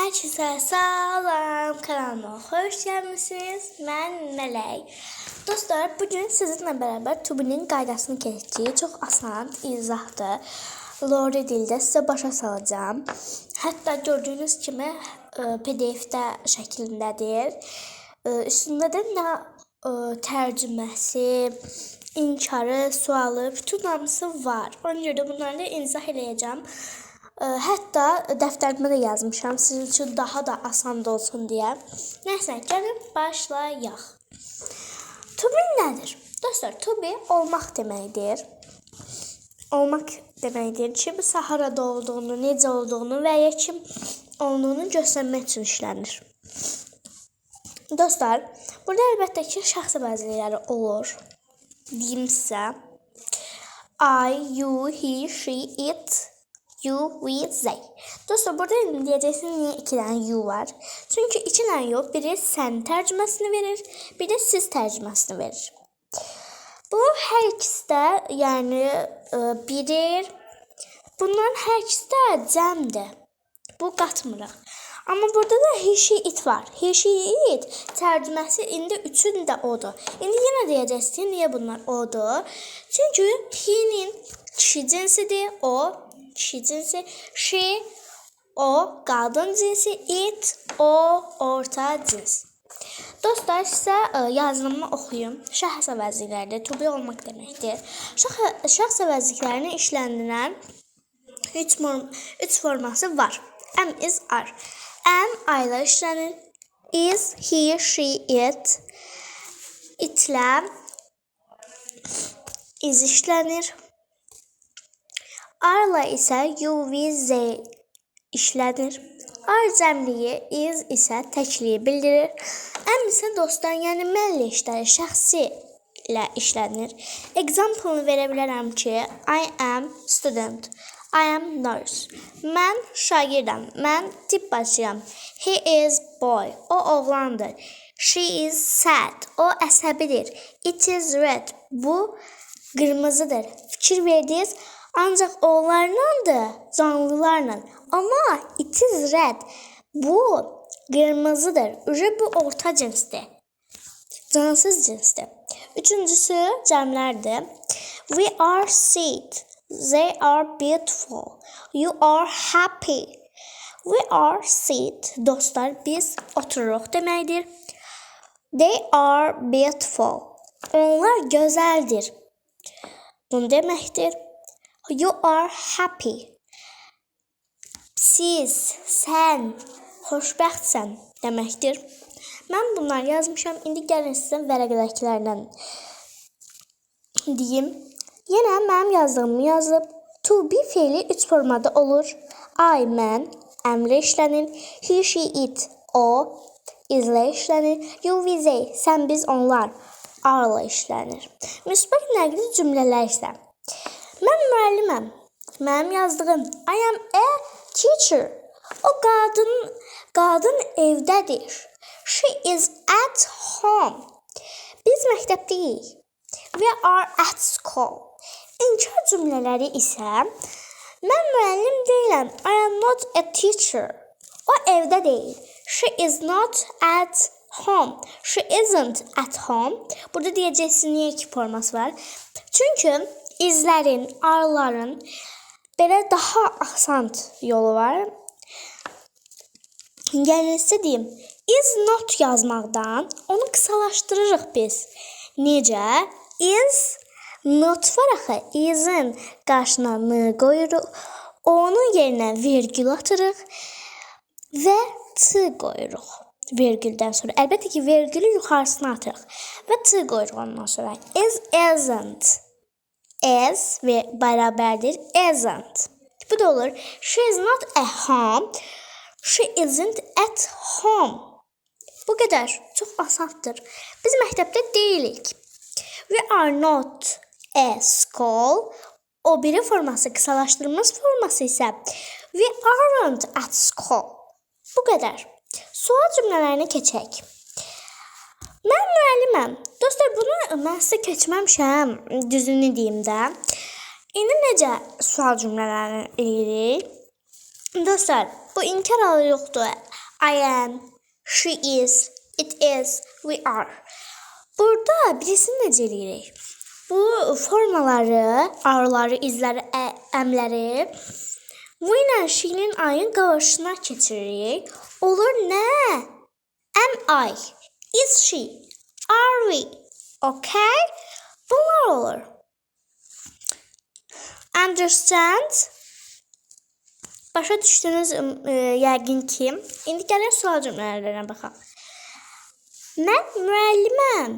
Herkese salam, kanalıma hoş gelmişsiniz. Ben Melek. Dostlar, bugün sizinle beraber Tubi'nin qaydasını keçəcəyik. Çox asan, izahdır. Lore dildə sizə başa salacağım. Hətta gördüyünüz kimi PDF-də şəklindədir. Üstündə də nə tərcüməsi, inkarı, sualı, bütün hamısı var. Ona görə bunları da izah edəcəm. Hətta dəftərimə də yazmışam, sizin üçün daha da asan olsun deyə. Nəysə, gəlin başlayaq. Tubi nədir? Dostlar, tubi olmaq deməkdir. Olmaq deməkdir ki, Saharada olduğunu, necə olduğunu və ya kim olduğunu göstərmək üçün işlənir. Dostlar, burada əlbəttə ki, şəxs əvəzlikləri olur. Deyim sizə. I, you, he, she, it, you, we, they. Dostlar, burada deyəcəksiniz niyə 2 dənə you var? Çünki 2 dənə you, biri sən tərcüməsini verir, bir də siz tərcüməsini verir. Bu hər ikisi də, yəni bilir. Bunların hər ikisi də cəmdir. Bu qatmırıq. Amma burada da he, she, it var. He, she, it tərcüməsi indi üçün də odur. İndi yenə deyəcəksiniz niyə bunlar odur? Çünki he'nin kişi cinsidir, o kişi cinsi, she, o qadın cinsi, it, o orta cins. Dostlar, sizə yazılımı oxuyum. Şəxs əvəzlikləri tubi olmaq deməkdir. Şəxs əvəzliklərini işləndirən 3 forması var. Am, is, are. Am, I ilə işlənir. Is, he, she, it. Itlə is işlənir. Are isə you, we, they işlənir. Are cəmliyi, is isə təkliyi bildirir. Am isə dostlar, yəni mənlə işlənir, şəxsi ilə işlənir. Example-ını verə bilərəm ki, I am student. I am nurse. Mən şagirdəm. Mən tibb bacıyam. He is boy. O oğlandır. She is sad. O əsəbidir. It is red. Bu qırmızıdır. Fikir verdiniz, ancaq onlarlandır, canlılarla. Amma it is red. Bu qırmızıdır. Bu orta cinsdir. Cansız cinsdir. Üçüncüsü cəmlərdir. We are sad. They are beautiful. You are happy. We are sad. Dostlar, biz otururuq deməkdir. They are beautiful. Onlar gözəldir. Bu deməkdir. You are happy. Siz, sən xoşbəxtsən deməkdir. Mən bunları yazmışam. İndi gəlin sizə vərəqədəkilərdən deyim. Yenə mənim yazdığımı yazıb. To be feili 3 formada olur. I, mən, əmrlə işlənir. He, she, it, o, izlə işlənir. You, we, they, sən, biz, onlar, are-la işlənir. Müsbət nəqli cümlələr isə. Mən müəlliməm. Mənim yazdığım I am a teacher. O qadın evdədir. She is at home. Biz məktəbdəyik. We are at school. İnkar cümlələri isə mən müəllim deyiləm. I am not a teacher. O evdə deyil. She is not at home. She isn't at home. Burada deyəcəksiniz niyə 2 forması var? Çünki izlərin, arların belə daha asan yolu var. Gəlin sizə deyim. Is not yazmaqdan onu qısalaşdırırıq biz. Necə? Is not var axı. Is'in qarşına n qoyuruq. Onun yerinə vergül atırıq və t qoyuruq. Vergüldən sonra. Əlbəttə ki, vergülü yuxarısına atırıq və t qoyuruq ondan sonra. Is, isn't. Is və bərabərdir. Isn't. Bu da olur. She is not at home. She isn't at home. Bu qədər. Çox asandır. Biz məktəbdə deyilik. We are not a school. O biri forması, qısalaşdırılmış forması isə we aren't at school. Bu qədər. Sual cümlələrini keçək. Mən müəlliməm. Dostlar, bunu mən sizə keçməmişəm. Düzünü deyim də. İndi necə sual cümlələrini eləyirik? Dostlar, bu inkar halı yoxdur. I am, she is, it is, we are. Burada birisini necə eləyirik? Bu formaları, arları, izləri, əmləri bu ilə şinin ayın qarşısına keçiririk. Olur nə? Am I? Is she? Are we? Okay? Bunlar olur. Understand? Başa düşdünüz yəqin ki. İndi gələk sual cümlələrine baxaq. Mən müəlliməm.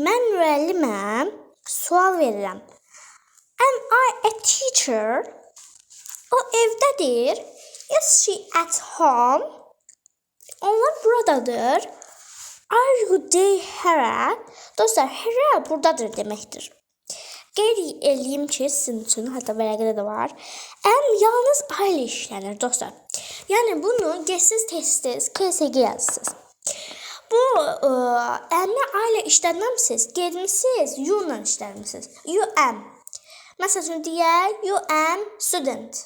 Mən müəlliməm. Sual verirəm. Am I a teacher? O evdədir. Is she at home? Onlar buradadır. Are you there here? Dostlar, here buradadır deməkdir. Qeyd eləyim ki, sizin üçün, hətta vərəqədə də var. Am yalnız ailə işlənir, dostlar. Yəni, bunu geçsiz, tez-tez, KSG yazısınız. Bu, əmlə ailə işlənməmsiz, gedmişsiniz, you ilə işlənmişsiniz. You am. Məsələn, deyək, you am student.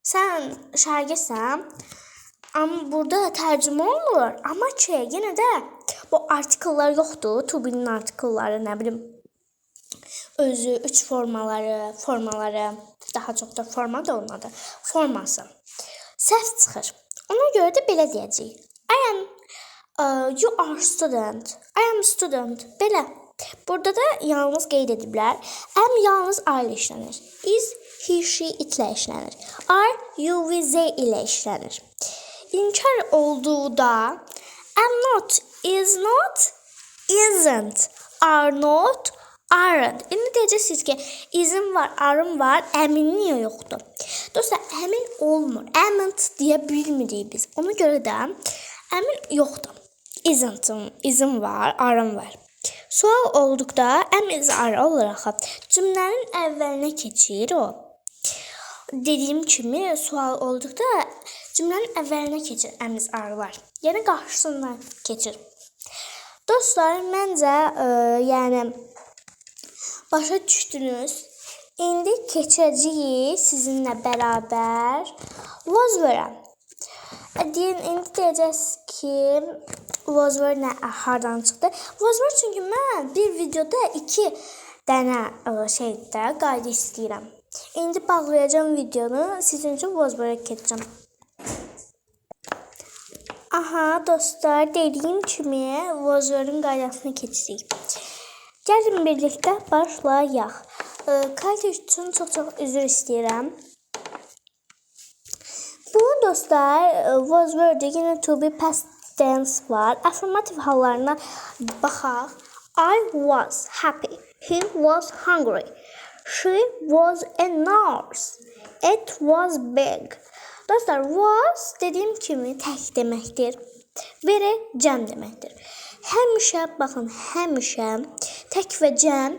Sən şagirsən, amma burada tərcümə olur. Amma ki, yenə də bu artikellar yoxdur. To be'nin artikelları, nə bilim, özü, üç formaları, daha çox da forma da onladır. Forması. Səhv çıxır. Ona görə də belə deyəcəyik. I am, you are student. I am student. Belə. Burada da yalnız qeyd ediblər. Am yalnız ailə işlənir. Is, he, she, itlə işlənir. Are, you, we, they ilə işlənir. İnkar olduğu da am not, is not, isn't, are not, aren't. İndi deyəcəksiniz ki, is'in var, are'ın var, əmin niyə yoxdur? Dostlar, əmin olmur. Amn't deyə bilmirik biz. Ona görə də əmin yoxdur. Is'in var, are'ın var. Sual olduqda am is are olaraq cümlənin əvvəlinə keçir o. Dediyim kimi sual olduqda cümlənin əvvəlinə keçir am is are-lar. Yəni qarşısından keçir. Dostlar, məncə yəni başa düşdünüz. İndi keçəcəyik sizinlə bərabər was were. İndi deyəcəksiniz ki, was were nə, hardan çıxdı? Was were çünki mən bir videoda 2 dənə qayda istəyirəm. İndi bağlayacağım videonu, sizin üçün was were keçəcəm. Aha, dostlar, dediyim kimi was were'ın qaydasını keçirik. Gəlin birlikdə başlayaq. Kalite üçün çox üzr istəyirəm. Bu dostlar, was were-də yenə to be past tense var. Affirmative hallarına baxaq. I was happy. He was hungry. She was a nurse. It was big. Dostlar, was dediyim kimi tək deməkdir. Vere cəm deməkdir. Həmişə, baxın, həmişə tək və cəm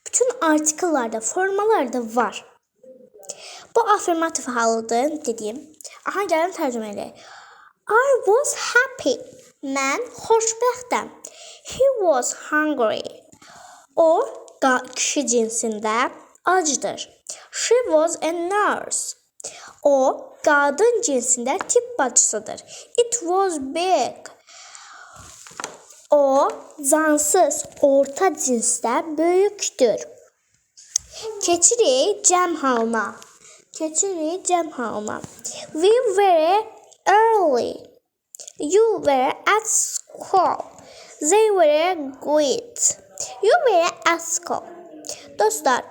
bütün artikellarda, formalarda var. Bu affirmative halıdır dediyim. Aha, gəlin tərcümə eləyək. I was happy. Mən xoşbəxtəm. He was hungry. O, kişi cinsində acdır. She was a nurse. O, qadın cinsində tibb bacısıdır. It was big. O, cansız, orta cinsdə böyükdür. Keçirik cəm halına. We were early. You were at school. They were good. You were at school. Dostlar,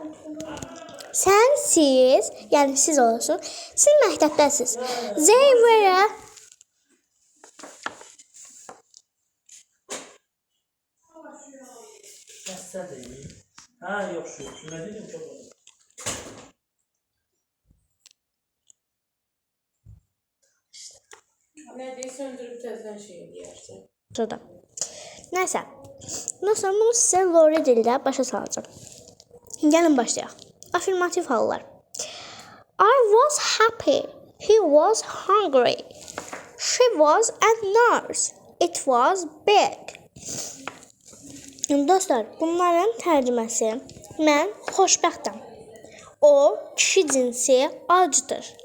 sən, siz, yəni siz olsun, siz məktəbdəsiniz. They were... Ha, yox, şu nə dedim, çox oldu. Nədeyi söndürüb təzdən şey eləyərsən. Şurada. Nəysə. Dostlar, bunu sizə Lore dildə başa salacağım. Gəlin başlayaq. Affirmativ hallar. I was happy. He was hungry. She was a nurse. It was big. Dostlar, bunların tərcüməsi mən xoşbəxtəm. O, kişi cinsi acdır.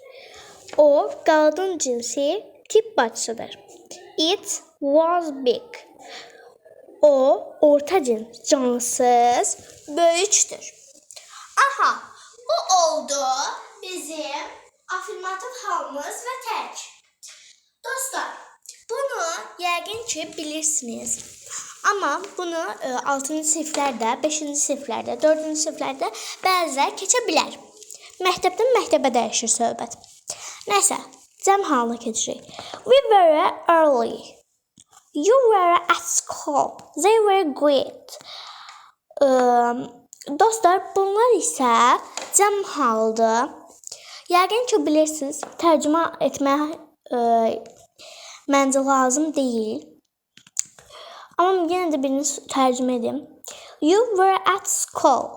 O, qadın cinsi tip bacısıdır. It was big. O orta cins, cansız, böyükdür. Aha, bu oldu bizim afirmativ halımız ve tek. Dostlar, bunu yəqin ki bilirsiniz. Ama bunu 6-cı siniflərdə, 5-ci siniflərdə, 4-cü siniflərdə bəzilər keçə bilər. Məktəbdən məktəbə dəyişir söhbət. Nəysə, cəm halına keçirik. We were early. You were at school. They were great. Dostlar, bunlar isə cəm halıdır. Yəqin ki bilirsiniz, tərcümə etmək məncə lazım deyil. Amma yenə də birini tərcümə edim. You were at school.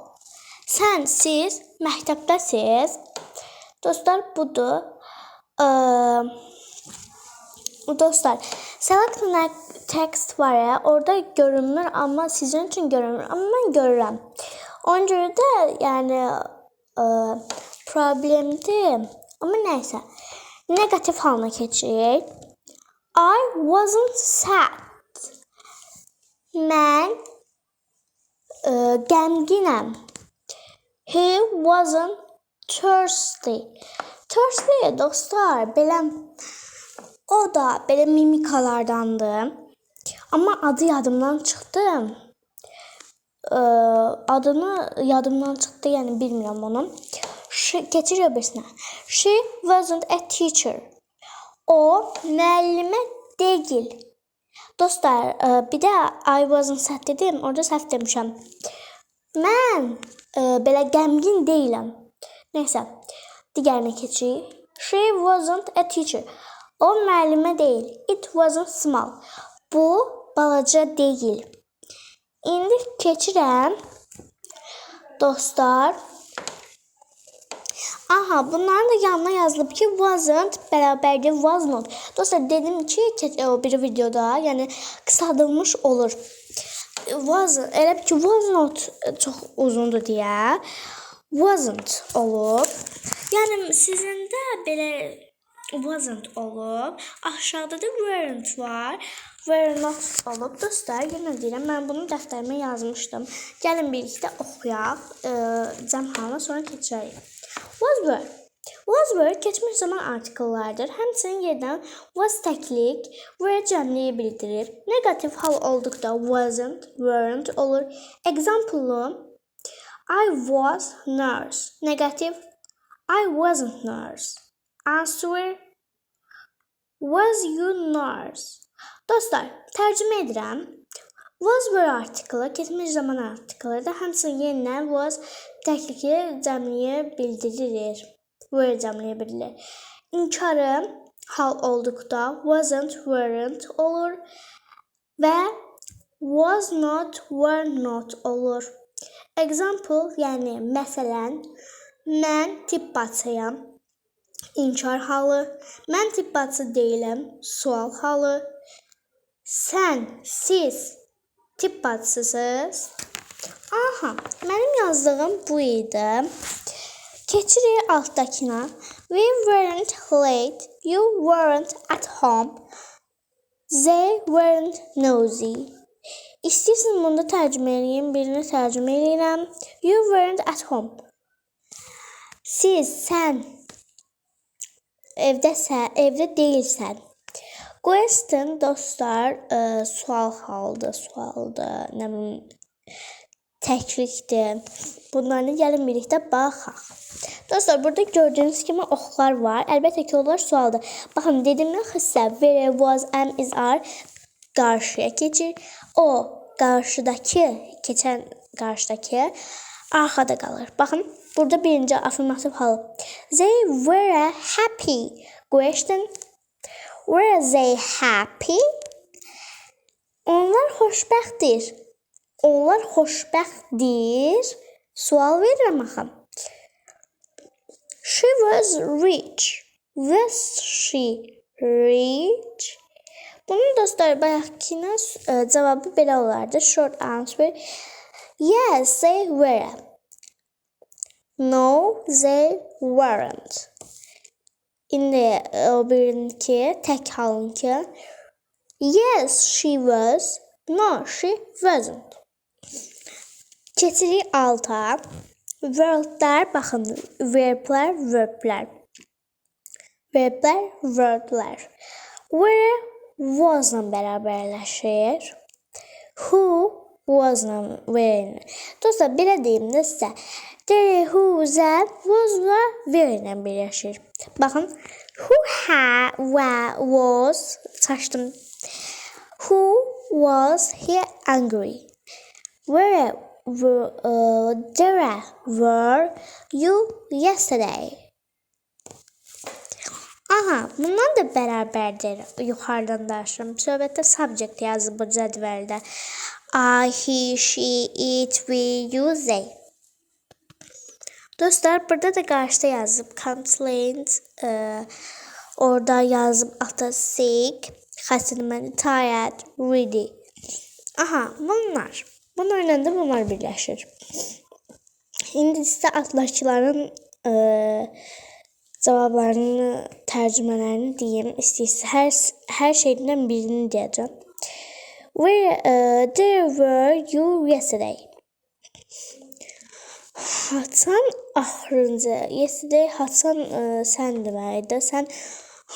Siz məktəbdəsiz. Dostlar, budur. Dostlar, select text var ya, orada görünmür ama sizin için görünmür. Ama ben görürəm. Ona görə də yəni problemdir. Amma nəysə. Negativ halına keçirik. I wasn't sad. Mən qəmginəm. He wasn't thirsty. Thirsty dostlar, belə o da belə mimikalardandır. Amma adı yadımdan çıxdı. Adını yadımdan çıxdı, yəni bilmirəm onu. Keçirik öbürsinə. She wasn't a teacher. O müəllimə deyil. Dostlar, bir də I wasn't sad dedim, orada səhv demişəm. Mən belə qəmgin deyiləm. Nəysə, digərinə keçirik. She wasn't a teacher. O müəllimə deyil. It wasn't small. Bu balaca deyil. İndi keçirəm. Dostlar. Aha, bunların da yanına yazılıb ki, wasn't bərabərdir was not. Dostlar, dedim ki, o bir videoda, yəni qısaldılmış olur. Wasn't, elə ki, was not çox uzundur deyə. Wasn't olub. Yəni sizin də belə wasn't olub. Aşağıda da weren't var. Were not olub. Dostlar, yenə deyirəm, mən bunu dəftərimə yazmışdım. Gəlin birlikdə oxuyaq. Cəm halına sonra keçirək. Was were. Was were keçmiş zaman artikellardır. Həmçinin yerdən was təklik, were cəmliyi bildirir. Negativ hal olduqda wasn't, weren't olur. Example-u I was nurse. Negativ I wasn't nurse. Answer was you nurse. Dostlar, tərcümə edirəm. Was were artiklı, keçmiş zaman artiklıdır. Həmçinin yenidən was təkliki cəmliyə bildirir. Were cəmliyə bildirilir. İnkarı hal olduqda wasn't, weren't olur və was not, were not olur. Example, yəni məsələn, mən tibb bacısıyam. İnkar halı. Mən tibb bacısı deyiləm. Sual halı. Sən, siz tibb bacısısınız. Aha, mənim yazdığım bu idi. Keçirik altdakına. We weren't late. You weren't at home. They weren't nosy. İstəyirsiniz bunu da tərcümə edeyim. Birini tərcümə edirəm. You weren't at home. Siz, sən evdə deyilsən. Question, dostlar, sual haldır, nə bilim, təklikdir. Bunlarla gəlin birlikdə baxaq. Dostlar, burada gördüyünüz kimi oxlar var. Əlbəttə ki, onlar sualdır. Baxın, dedimlə xissə, where, was, am, is, are qarşıya keçir. O, keçən qarşıdakı arxada qalır. Baxın, burada birinci afirmativ halı. They were happy. Question, were they happy? Onlar xoşbəxtdir. Onlar xoşbəxtdir. Sual verirəm axı. She was rich. Was she rich? Bunun dostlar bayaqkına cavabı belə olardı. Short answer. Yes, they were. No, they weren't. İndi o birinki tek halınki. Yes, she was. No, she wasn't. Keçirik alta. Wordlər, baxın, verblər, verblər. Verblər, wordlər. Where was'la bərabərləşir. Who was'la where. Dostlar, belə deyim də sizə. There, who, that, was'la where ilə birləşir. Baxın, who was, çaşdım. Who was he angry? Where were you yesterday? Aha, bundan da bərabərdir. Yuxarıdan danışıram. Söhbətdə subject yazıb bu cədvəldə. I, he, she, it, we, you, they. Dostlar, burada da qarşıda yazıb complaint, orada yazıb ata sick, xəstələnməni, tired, ready. Aha, bunlar. Bunlarla da bunlar birləşir. İndi sizə atlaşçıların cavablarını, tərcümələrini deyim. İstəyirsiniz, hər şeydən birini deyəcəm. There were you yesterday. Haçan axırıncı. Yesterday haçan sən deməkdir. Sən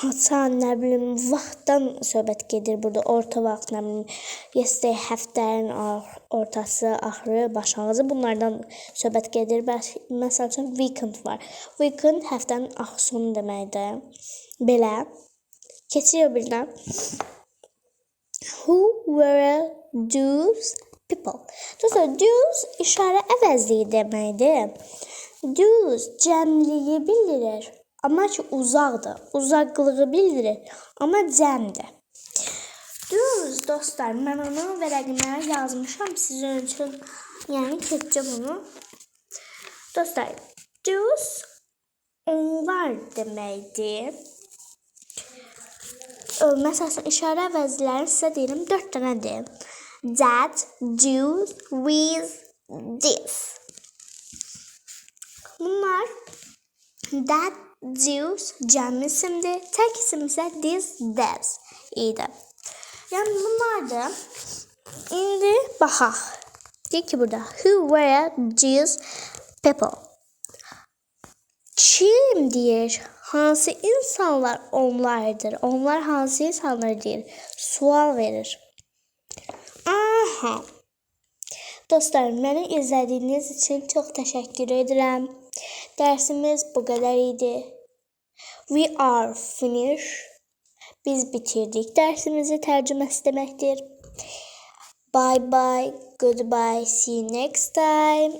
haçan, nə bilim, vaxtdan söhbət gedir burada. Orta vaxt, nə bilim, yesterday həftənin ortası, axırı, başlanğıcı. Bunlardan söhbət gedir. Məsəl üçün weekend var. Weekend həftənin axır sonu deməkdir. Belə. Keçiyor birdən. Who were those people? Dostlar, those işarə əvəzliyi deməkdir. Those cəmliyi bildirir. Amma ki, uzaqdır. Uzaqlığı bildirir. Amma cəmdir. Those, dostlar, mən onu vərəqimə yazmışam sizin üçün. Yəni, keçəcəm onu. Dostlar, those onlar deməkdir. Məsələn, işarə əvəzləri sizə deyirəm 4 dənədir. That, those, with, this. Bunlar that, those cəm isimdir. Tək isim isə this, that idi. Yəni bunlardır. İndi baxaq. Deyək ki, burada who were these people? Kim deyir? Hansı insanlar onlardır? Onlar hansı insanlar deyir? Sual verir. Aha. Dostlar, məni izlədiyiniz üçün çox təşəkkür edirəm. Dərsimiz bu qədər idi. We are finished. Biz bitirdik dərsimizi, tərcüməsi deməkdir. Bye bye, goodbye, see you next time.